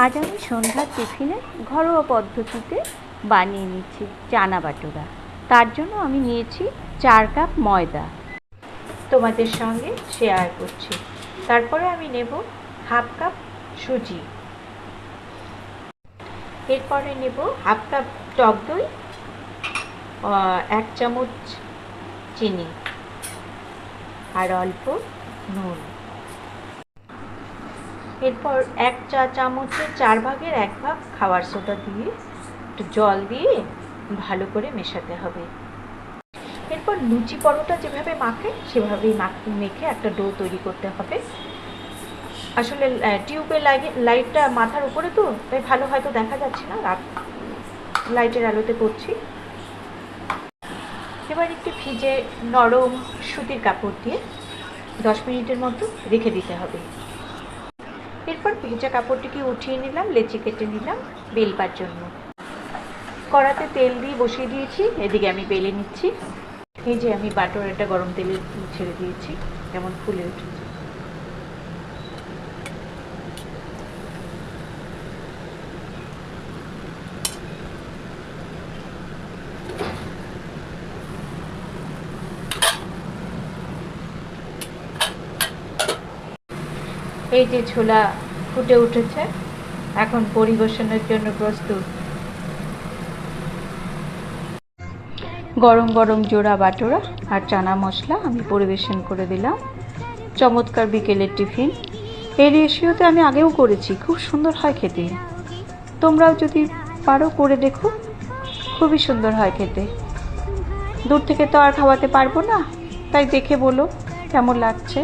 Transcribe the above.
আজ আমি সন্ধ্যার টিফিনে ঘরোয়া পদ্ধতিতে বানিয়ে নিচ্ছি চানা বাটোরা। তার জন্য আমি নিয়েছি 4 কাপ ময়দা, তোমাদের সঙ্গে শেয়ার করছি। তারপরে আমি নেব হাফ কাপ সুজি, এরপরে নেব হাফ কাপ টক দই, 1 চামচ চিনি আর অল্প নুন। এরপর 1 চা চামচের 4 ভাগের 1 ভাগ খাবার সোডা দিয়ে একটু জল দিয়ে ভালো করে মেশাতে হবে। এরপর লুচি পরোটা যেভাবে মাখে সেভাবেই মেখে একটা ডো তৈরি করতে হবে। আসলে টিউবের লাইটটা মাথার উপরে তো, তাই ভালো হয়তো দেখা যাচ্ছে না, লাইটের আলোতে করছি। এবার একটু ভিজে নরম সুতির কাপড় দিয়ে 10 মিনিটের মতো রেখে দিতে হবে। এরপর ভেজা কাপড়টিকে উঠিয়ে নিলাম, লেচি কেটে নিলাম বেলবার জন্য। কড়াতে তেল দিয়ে বসিয়ে দিয়েছি, এদিকে আমি বেলে নিচ্ছি। এই যে আমি বাটোরাটা গরম তেলে ছেড়ে দিয়েছি, কেমন ফুলে উঠেছে। এই যে ছোলা ফুটে উঠেছে, এখন পরিবেশনের জন্য প্রস্তুত। গরম গরম জোড়া বাটোরা আর চানা মশলা আমি পরিবেশন করে দিলাম। চমৎকার বিকেলের টিফিন। এই রেশিওতে আমি আগেও করেছি, খুব সুন্দর হয় খেতে। তোমরাও যদি পারো করে দেখো, খুবই সুন্দর হয় খেতে। দূর থেকে তো আর খাওয়াতে পারবো না, তাই দেখে বলো কেমন লাগছে।